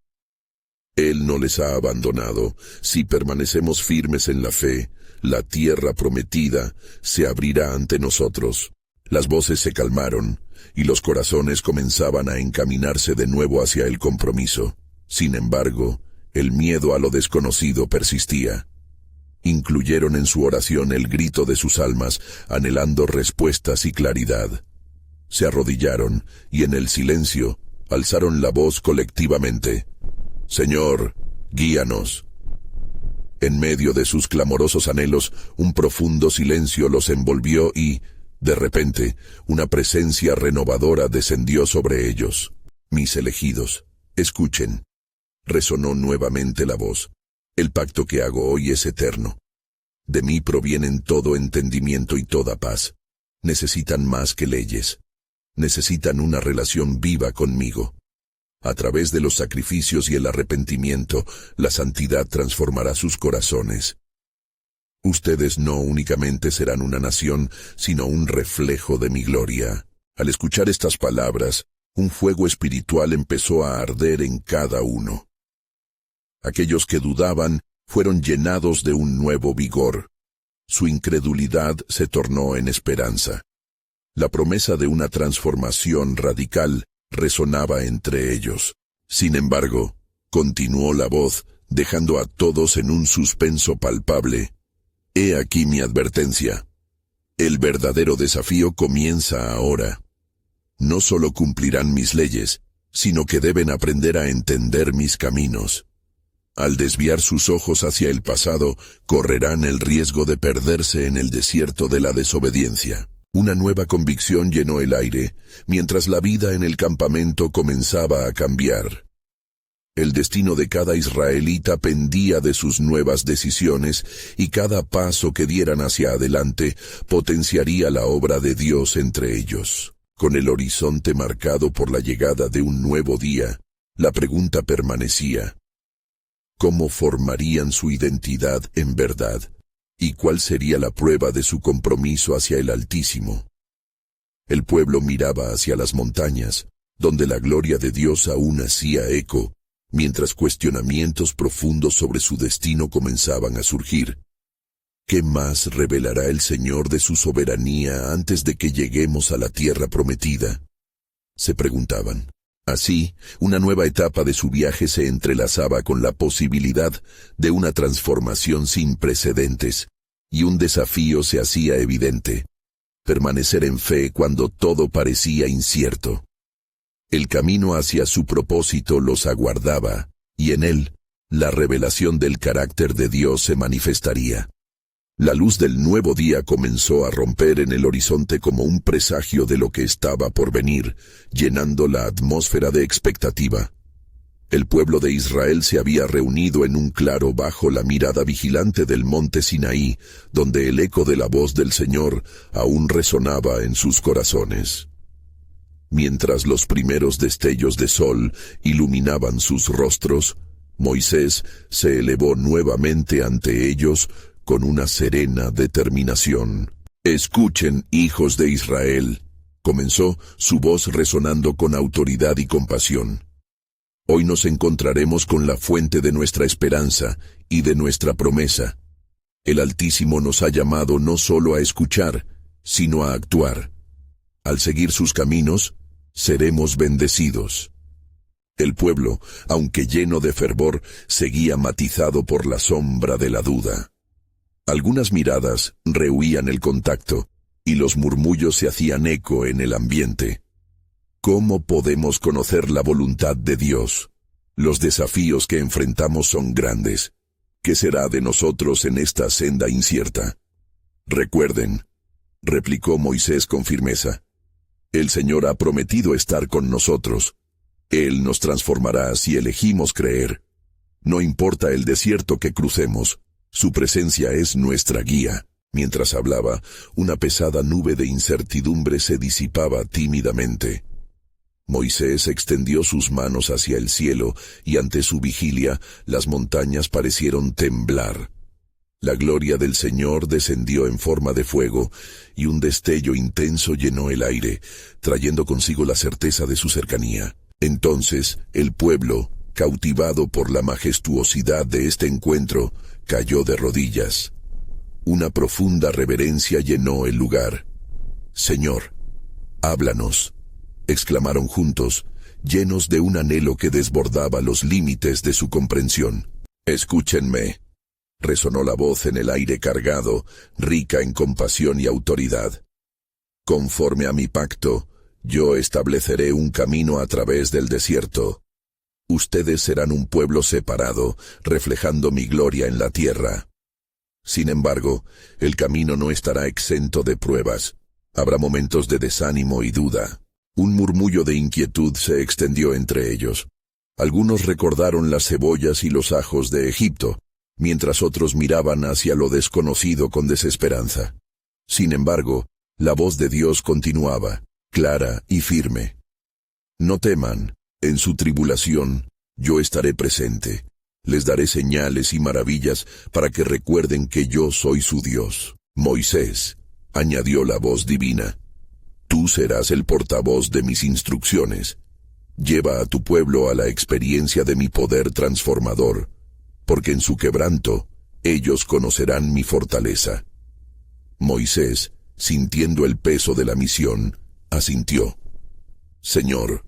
Él no les ha abandonado. Si permanecemos firmes en la fe, la tierra prometida se abrirá ante nosotros. Las voces se calmaron, y los corazones comenzaban a encaminarse de nuevo hacia el compromiso. Sin embargo, el miedo a lo desconocido persistía. Incluyeron en su oración el grito de sus almas, anhelando respuestas y claridad. Se arrodillaron, y en el silencio, alzaron la voz colectivamente. Señor, guíanos. En medio de sus clamorosos anhelos, un profundo silencio los envolvió y, de repente, una presencia renovadora descendió sobre ellos. Mis elegidos, escuchen. Resonó nuevamente la voz. El pacto que hago hoy es eterno. De mí provienen todo entendimiento y toda paz. Necesitan más que leyes. Necesitan una relación viva conmigo. A través de los sacrificios y el arrepentimiento, la santidad transformará sus corazones. Ustedes no únicamente serán una nación, sino un reflejo de mi gloria. Al escuchar estas palabras, un fuego espiritual empezó a arder en cada uno. Aquellos que dudaban fueron llenados de un nuevo vigor. Su incredulidad se tornó en esperanza. La promesa de una transformación radical resonaba entre ellos. Sin embargo, continuó la voz, dejando a todos en un suspenso palpable. He aquí mi advertencia. El verdadero desafío comienza ahora. No solo cumplirán mis leyes, sino que deben aprender a entender mis caminos. Al desviar sus ojos hacia el pasado, correrán el riesgo de perderse en el desierto de la desobediencia. Una nueva convicción llenó el aire, mientras la vida en el campamento comenzaba a cambiar. El destino de cada israelita pendía de sus nuevas decisiones, y cada paso que dieran hacia adelante potenciaría la obra de Dios entre ellos. Con el horizonte marcado por la llegada de un nuevo día, la pregunta permanecía: ¿cómo formarían su identidad en verdad? ¿Y cuál sería la prueba de su compromiso hacia el Altísimo? El pueblo miraba hacia las montañas, donde la gloria de Dios aún hacía eco, mientras cuestionamientos profundos sobre su destino comenzaban a surgir. ¿Qué más revelará el Señor de su soberanía antes de que lleguemos a la tierra prometida?, se preguntaban. Así, una nueva etapa de su viaje se entrelazaba con la posibilidad de una transformación sin precedentes, y un desafío se hacía evidente: permanecer en fe cuando todo parecía incierto. El camino hacia su propósito los aguardaba, y en él, la revelación del carácter de Dios se manifestaría. La luz del nuevo día comenzó a romper en el horizonte como un presagio de lo que estaba por venir, llenando la atmósfera de expectativa. El pueblo de Israel se había reunido en un claro bajo la mirada vigilante del monte Sinaí, donde el eco de la voz del Señor aún resonaba en sus corazones. Mientras los primeros destellos de sol iluminaban sus rostros, Moisés se elevó nuevamente ante ellos con una serena determinación. «Escuchen, hijos de Israel», comenzó, su voz resonando con autoridad y compasión. «Hoy nos encontraremos con la fuente de nuestra esperanza y de nuestra promesa. El Altísimo nos ha llamado no solo a escuchar, sino a actuar. Al seguir sus caminos, seremos bendecidos». El pueblo, aunque lleno de fervor, seguía matizado por la sombra de la duda. Algunas miradas rehuían el contacto, y los murmullos se hacían eco en el ambiente. ¿Cómo podemos conocer la voluntad de Dios? Los desafíos que enfrentamos son grandes. ¿Qué será de nosotros en esta senda incierta? Recuerden, replicó Moisés con firmeza, el Señor ha prometido estar con nosotros. Él nos transformará si elegimos creer. No importa el desierto que crucemos, su presencia es nuestra guía. Mientras hablaba, una pesada nube de incertidumbre se disipaba tímidamente. Moisés extendió sus manos hacia el cielo, y ante su vigilia, las montañas parecieron temblar. La gloria del Señor descendió en forma de fuego, y un destello intenso llenó el aire, trayendo consigo la certeza de su cercanía. Entonces, el pueblo, cautivado por la majestuosidad de este encuentro, cayó de rodillas. Una profunda reverencia llenó el lugar. «Señor, háblanos», exclamaron juntos, llenos de un anhelo que desbordaba los límites de su comprensión. «Escúchenme», resonó la voz en el aire cargado, rica en compasión y autoridad. «Conforme a mi pacto, yo estableceré un camino a través del desierto. Ustedes serán un pueblo separado, reflejando mi gloria en la tierra. Sin embargo, el camino no estará exento de pruebas. Habrá momentos de desánimo y duda». Un murmullo de inquietud se extendió entre ellos. Algunos recordaron las cebollas y los ajos de Egipto, mientras otros miraban hacia lo desconocido con desesperanza. Sin embargo, la voz de Dios continuaba, clara y firme. «No teman, en su tribulación, yo estaré presente. Les daré señales y maravillas para que recuerden que yo soy su Dios. Moisés, añadió la voz divina, tú serás el portavoz de mis instrucciones. Lleva a tu pueblo a la experiencia de mi poder transformador, porque en su quebranto ellos conocerán mi fortaleza. Moisés, sintiendo el peso de la misión, asintió. Señor,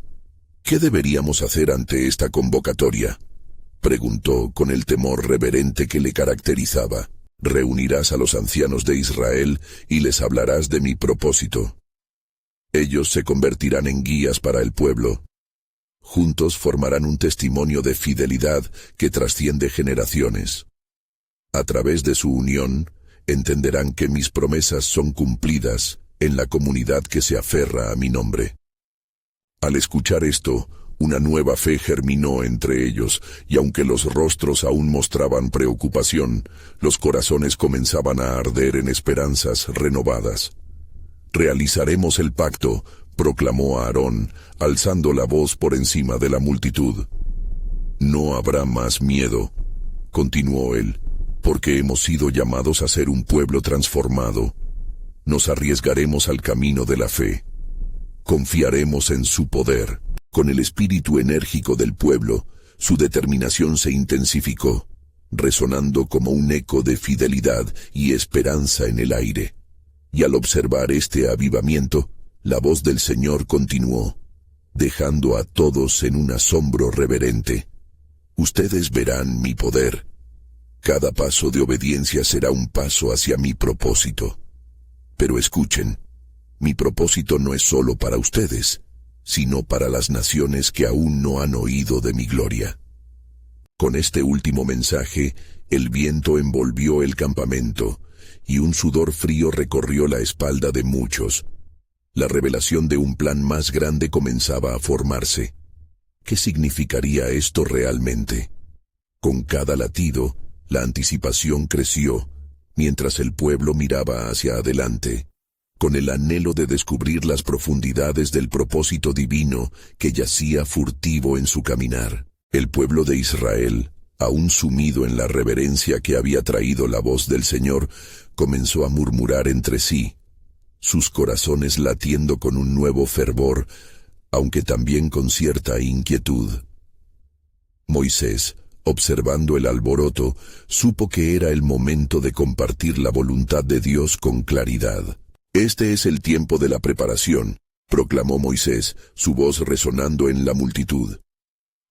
¿qué deberíamos hacer ante esta convocatoria?, preguntó con el temor reverente que le caracterizaba. Reunirás a los ancianos de Israel y les hablarás de mi propósito. Ellos se convertirán en guías para el pueblo. Juntos formarán un testimonio de fidelidad que trasciende generaciones. A través de su unión, entenderán que mis promesas son cumplidas en la comunidad que se aferra a mi nombre. Al escuchar esto, una nueva fe germinó entre ellos, y aunque los rostros aún mostraban preocupación, los corazones comenzaban a arder en esperanzas renovadas. Realizaremos el pacto, proclamó Aarón, alzando la voz por encima de la multitud. No habrá más miedo, continuó él, porque hemos sido llamados a ser un pueblo transformado. Nos arriesgaremos al camino de la fe. Confiaremos en su poder. Con el espíritu enérgico del pueblo, su determinación se intensificó, resonando como un eco de fidelidad y esperanza en el aire. Y al observar este avivamiento, la voz del Señor continuó, dejando a todos en un asombro reverente. Ustedes verán mi poder. Cada paso de obediencia será un paso hacia mi propósito. Pero escuchen, mi propósito no es solo para ustedes, sino para las naciones que aún no han oído de mi gloria. Con este último mensaje, el viento envolvió el campamento, y un sudor frío recorrió la espalda de muchos. La revelación de un plan más grande comenzaba a formarse. ¿Qué significaría esto realmente? Con cada latido, la anticipación creció, mientras el pueblo miraba hacia adelante, con el anhelo de descubrir las profundidades del propósito divino que yacía furtivo en su caminar. El pueblo de Israel, aún sumido en la reverencia que había traído la voz del Señor, comenzó a murmurar entre sí, sus corazones latiendo con un nuevo fervor, aunque también con cierta inquietud. Moisés, observando el alboroto, supo que era el momento de compartir la voluntad de Dios con claridad. Este es el tiempo de la preparación, proclamó Moisés, su voz resonando en la multitud.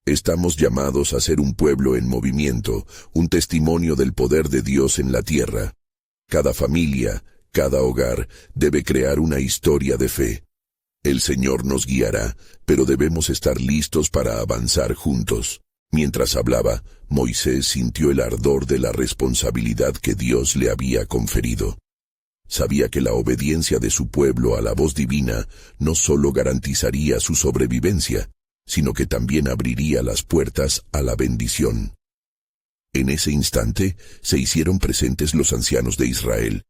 Estamos llamados a ser un pueblo en movimiento, un testimonio del poder de Dios en la tierra. Cada familia, cada hogar, debe crear una historia de fe. El Señor nos guiará, pero debemos estar listos para avanzar juntos. Mientras hablaba, Moisés sintió el ardor de la responsabilidad que Dios le había conferido. Sabía que la obediencia de su pueblo a la voz divina no solo garantizaría su sobrevivencia, sino que también abriría las puertas a la bendición. En ese instante se hicieron presentes los ancianos de Israel,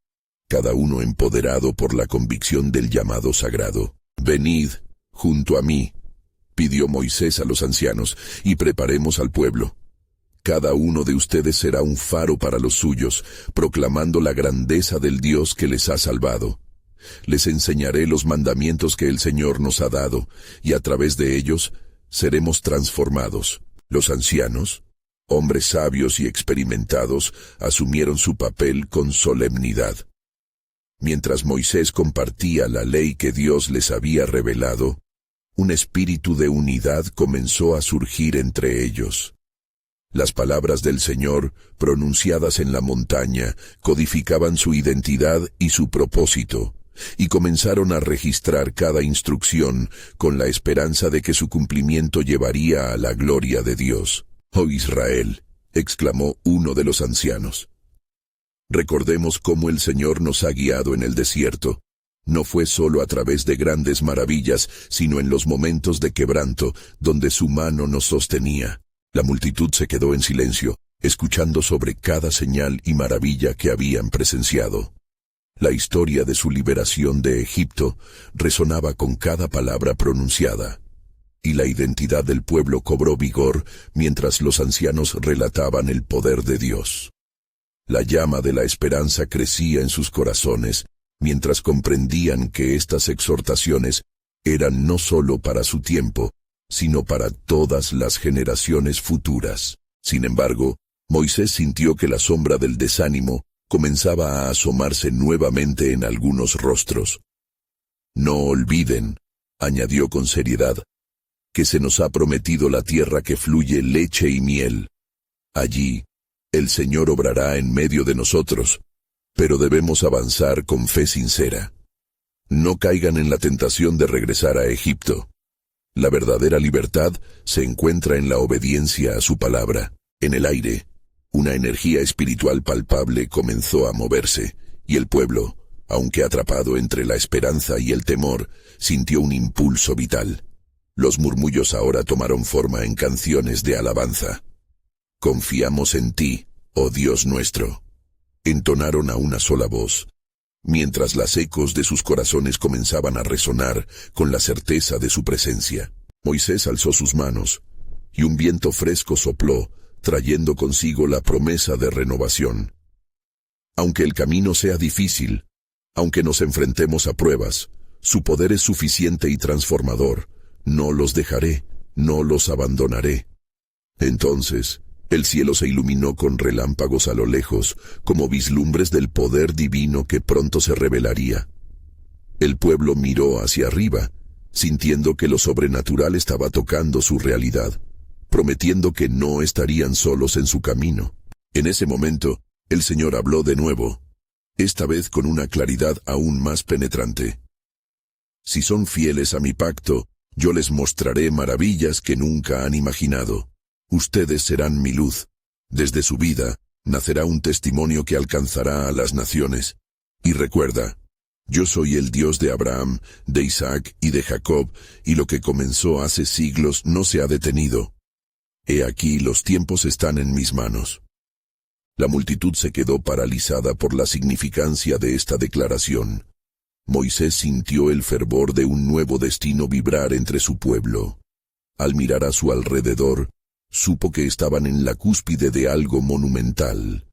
cada uno empoderado por la convicción del llamado sagrado. «Venid junto a mí», pidió Moisés a los ancianos, «y preparemos al pueblo. Cada uno de ustedes será un faro para los suyos, proclamando la grandeza del Dios que les ha salvado. Les enseñaré los mandamientos que el Señor nos ha dado, y a través de ellos seremos transformados». Los ancianos, hombres sabios y experimentados, asumieron su papel con solemnidad. Mientras Moisés compartía la ley que Dios les había revelado, un espíritu de unidad comenzó a surgir entre ellos. Las palabras del Señor, pronunciadas en la montaña, codificaban su identidad y su propósito, y comenzaron a registrar cada instrucción con la esperanza de que su cumplimiento llevaría a la gloria de Dios. «Oh Israel», exclamó uno de los ancianos. «Recordemos cómo el Señor nos ha guiado en el desierto. No fue solo a través de grandes maravillas, sino en los momentos de quebranto, donde su mano nos sostenía». La multitud se quedó en silencio, escuchando sobre cada señal y maravilla que habían presenciado. La historia de su liberación de Egipto resonaba con cada palabra pronunciada. y la identidad del pueblo cobró vigor mientras los ancianos relataban el poder de Dios. La llama de la esperanza crecía en sus corazones, mientras comprendían que estas exhortaciones eran no solo para su tiempo, sino para todas las generaciones futuras. Sin embargo, Moisés sintió que la sombra del desánimo comenzaba a asomarse nuevamente en algunos rostros. No olviden, añadió con seriedad, que se nos ha prometido la tierra que fluye leche y miel. Allí, el Señor obrará en medio de nosotros, pero debemos avanzar con fe sincera. No caigan en la tentación de regresar a Egipto. La verdadera libertad se encuentra en la obediencia a su palabra. En el aire, una energía espiritual palpable comenzó a moverse, y el pueblo, aunque atrapado entre la esperanza y el temor, sintió un impulso vital. Los murmullos ahora tomaron forma en canciones de alabanza. Confiamos en ti, oh Dios nuestro. Entonaron a una sola voz, mientras las ecos de sus corazones comenzaban a resonar con la certeza de su presencia. Moisés alzó sus manos, y un viento fresco sopló, trayendo consigo la promesa de renovación. Aunque el camino sea difícil, aunque nos enfrentemos a pruebas, su poder es suficiente y transformador. No los dejaré, no los abandonaré. Entonces, el cielo se iluminó con relámpagos a lo lejos, como vislumbres del poder divino que pronto se revelaría. El pueblo miró hacia arriba, sintiendo que lo sobrenatural estaba tocando su realidad, prometiendo que no estarían solos en su camino. En ese momento, el Señor habló de nuevo, esta vez con una claridad aún más penetrante. Si son fieles a mi pacto, yo les mostraré maravillas que nunca han imaginado. Ustedes serán mi luz. Desde su vida, nacerá un testimonio que alcanzará a las naciones. Y recuerda, yo soy el Dios de Abraham, de Isaac y de Jacob, y lo que comenzó hace siglos no se ha detenido. He aquí los tiempos están en mis manos. La multitud se quedó paralizada por la significancia de esta declaración. Moisés sintió el fervor de un nuevo destino vibrar entre su pueblo. Al mirar a su alrededor, supo que estaban en la cúspide de algo monumental.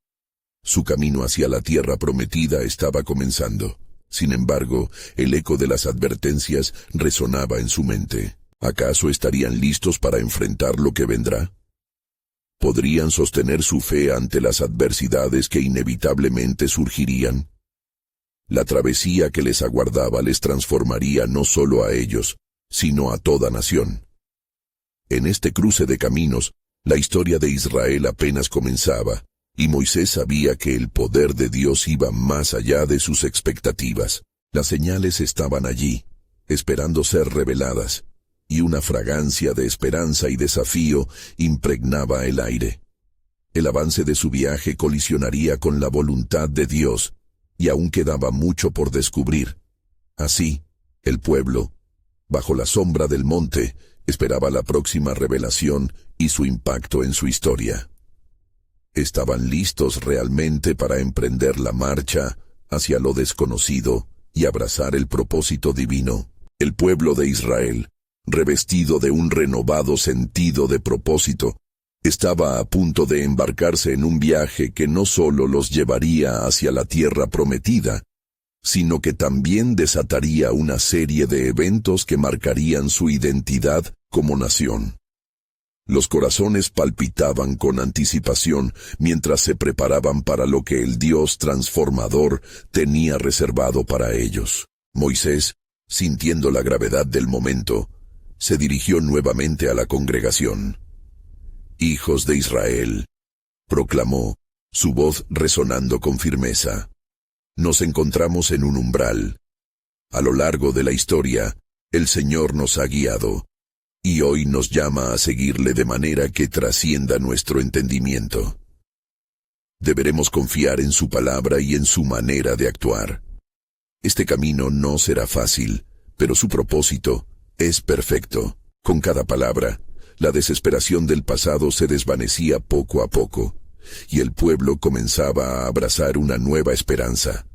Su camino hacia la tierra prometida estaba comenzando. Sin embargo, el eco de las advertencias resonaba en su mente. ¿Acaso estarían listos para enfrentar lo que vendrá? ¿Podrían sostener su fe ante las adversidades que inevitablemente surgirían? La travesía que les aguardaba les transformaría no solo a ellos, sino a toda nación. En este cruce de caminos, la historia de Israel apenas comenzaba, y Moisés sabía que el poder de Dios iba más allá de sus expectativas. Las señales estaban allí, esperando ser reveladas, y una fragancia de esperanza y desafío impregnaba el aire. El avance de su viaje colisionaría con la voluntad de Dios, y aún quedaba mucho por descubrir. Así, el pueblo, bajo la sombra del monte, esperaba la próxima revelación y su impacto en su historia. Estaban listos realmente para emprender la marcha hacia lo desconocido y abrazar el propósito divino. El pueblo de Israel, revestido de un renovado sentido de propósito, estaba a punto de embarcarse en un viaje que no solo los llevaría hacia la tierra prometida, sino que también desataría una serie de eventos que marcarían su identidad como nación. Los corazones palpitaban con anticipación mientras se preparaban para lo que el Dios transformador tenía reservado para ellos. Moisés, sintiendo la gravedad del momento, se dirigió nuevamente a la congregación. «Hijos de Israel», proclamó, su voz resonando con firmeza. «Nos encontramos en un umbral. A lo largo de la historia, el Señor nos ha guiado, y hoy nos llama a seguirle de manera que trascienda nuestro entendimiento. Deberemos confiar en su palabra y en su manera de actuar. Este camino no será fácil, pero su propósito es perfecto. Con cada palabra, la desesperación del pasado se desvanecía poco a poco, y el pueblo comenzaba a abrazar una nueva esperanza.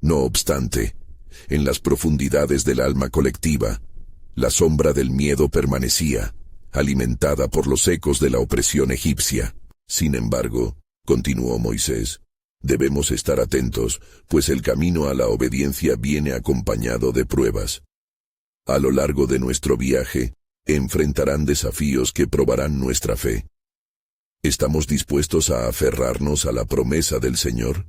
No obstante, en las profundidades del alma colectiva, La sombra del miedo permanecía, alimentada por los ecos de la opresión egipcia. Sin embargo, continuó Moisés, debemos estar atentos, pues el camino a la obediencia viene acompañado de pruebas. A lo largo de nuestro viaje, enfrentarán desafíos que probarán nuestra fe. ¿Estamos dispuestos a aferrarnos a la promesa del Señor?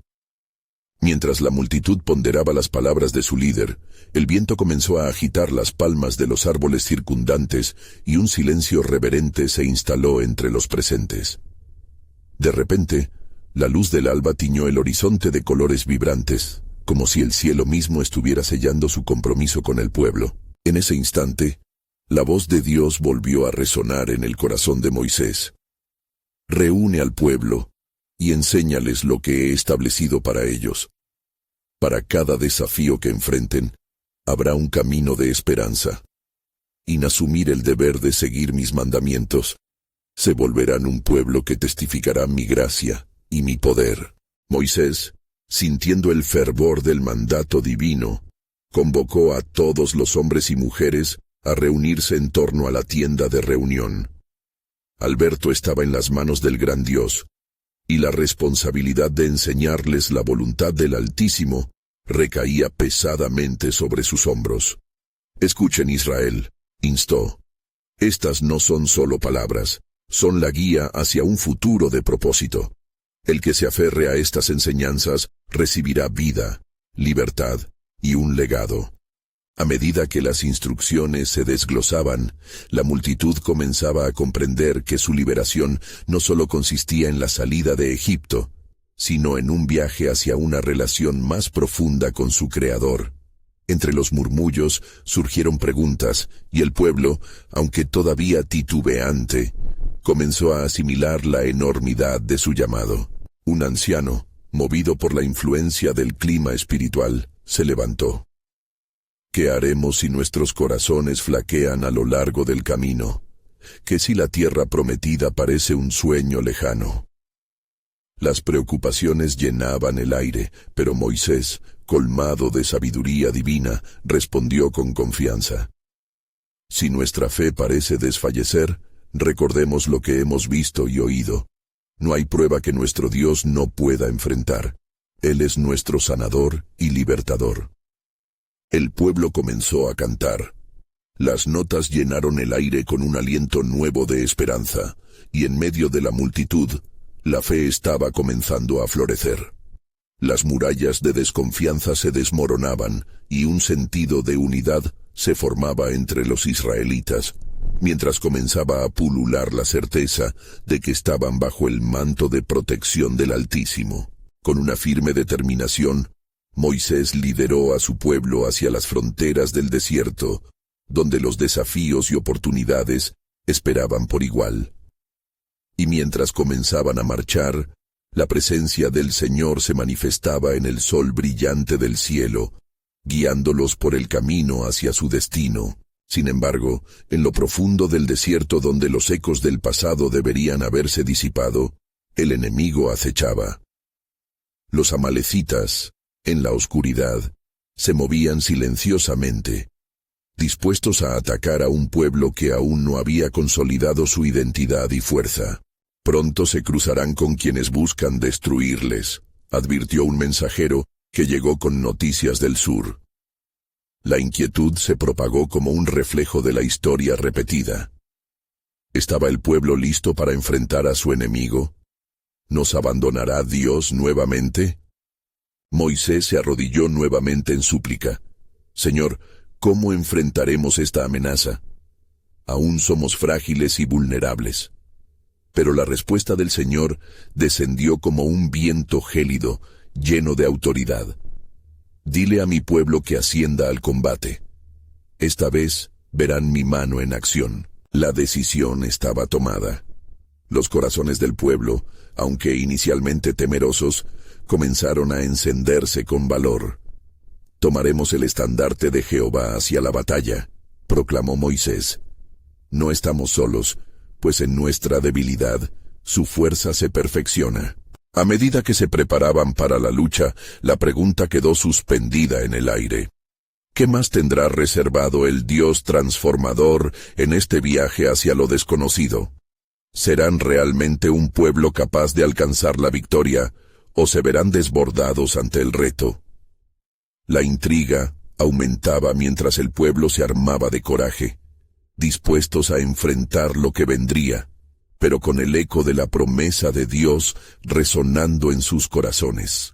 Mientras la multitud ponderaba las palabras de su líder, el viento comenzó a agitar las palmas de los árboles circundantes y un silencio reverente se instaló entre los presentes. De repente, la luz del alba tiñó el horizonte de colores vibrantes, como si el cielo mismo estuviera sellando su compromiso con el pueblo. En ese instante, la voz de Dios volvió a resonar en el corazón de Moisés. Reúne al pueblo y enséñales lo que he establecido para ellos. Para cada desafío que enfrenten, habrá un camino de esperanza. En asumir el deber de seguir mis mandamientos, se volverán un pueblo que testificará mi gracia y mi poder. Moisés, sintiendo el fervor del mandato divino, convocó a todos los hombres y mujeres a reunirse en torno a la tienda de reunión. Alberto estaba en las manos del gran Dios, y la responsabilidad de enseñarles la voluntad del Altísimo recaía pesadamente sobre sus hombros. Escuchen, Israel, instó. Estas no son solo palabras, son la guía hacia un futuro de propósito. El que se aferre a estas enseñanzas recibirá vida, libertad y un legado. A medida que las instrucciones se desglosaban, la multitud comenzaba a comprender que su liberación no solo consistía en la salida de Egipto, sino en un viaje hacia una relación más profunda con su Creador. Entre los murmullos surgieron preguntas, y el pueblo, aunque todavía titubeante, comenzó a asimilar la enormidad de su llamado. Un anciano, movido por la influencia del clima espiritual, se levantó. ¿Qué haremos si nuestros corazones flaquean a lo largo del camino? ¿Qué si la tierra prometida parece un sueño lejano? Las preocupaciones llenaban el aire, pero Moisés, colmado de sabiduría divina, respondió con confianza. Si nuestra fe parece desfallecer, recordemos lo que hemos visto y oído. No hay prueba que nuestro Dios no pueda enfrentar. Él es nuestro sanador y libertador. El pueblo comenzó a cantar. Las notas llenaron el aire con un aliento nuevo de esperanza, y en medio de la multitud, la fe estaba comenzando a florecer. Las murallas de desconfianza se desmoronaban, y un sentido de unidad se formaba entre los israelitas, mientras comenzaba a pulular la certeza de que estaban bajo el manto de protección del Altísimo. Con una firme determinación, Moisés lideró a su pueblo hacia las fronteras del desierto, donde los desafíos y oportunidades esperaban por igual. Y mientras comenzaban a marchar, la presencia del Señor se manifestaba en el sol brillante del cielo, guiándolos por el camino hacia su destino. Sin embargo, en lo profundo del desierto donde los ecos del pasado deberían haberse disipado, el enemigo acechaba. Los amalecitas, en la oscuridad, se movían silenciosamente, dispuestos a atacar a un pueblo que aún no había consolidado su identidad y fuerza. Pronto se cruzarán con quienes buscan destruirles, advirtió un mensajero que llegó con noticias del sur. La inquietud se propagó como un reflejo de la historia repetida. ¿Estaba el pueblo listo para enfrentar a su enemigo? ¿Nos abandonará Dios nuevamente? Moisés se arrodilló nuevamente en súplica. Señor, ¿cómo enfrentaremos esta amenaza? Aún somos frágiles y vulnerables. Pero la respuesta del Señor descendió como un viento gélido, lleno de autoridad. Dile a mi pueblo que ascienda al combate. Esta vez verán mi mano en acción. La decisión estaba tomada. Los corazones del pueblo, aunque inicialmente temerosos, comenzaron a encenderse con valor. Tomaremos el estandarte de Jehová hacia la batalla, proclamó Moisés. No estamos solos, pues en nuestra debilidad, su fuerza se perfecciona. A medida que se preparaban para la lucha, la pregunta quedó suspendida en el aire. ¿Qué más tendrá reservado el Dios transformador en este viaje hacia lo desconocido? ¿Serán realmente un pueblo capaz de alcanzar la victoria o se verán desbordados ante el reto? La intriga aumentaba mientras el pueblo se armaba de coraje, dispuestos a enfrentar lo que vendría, pero con el eco de la promesa de Dios resonando en sus corazones.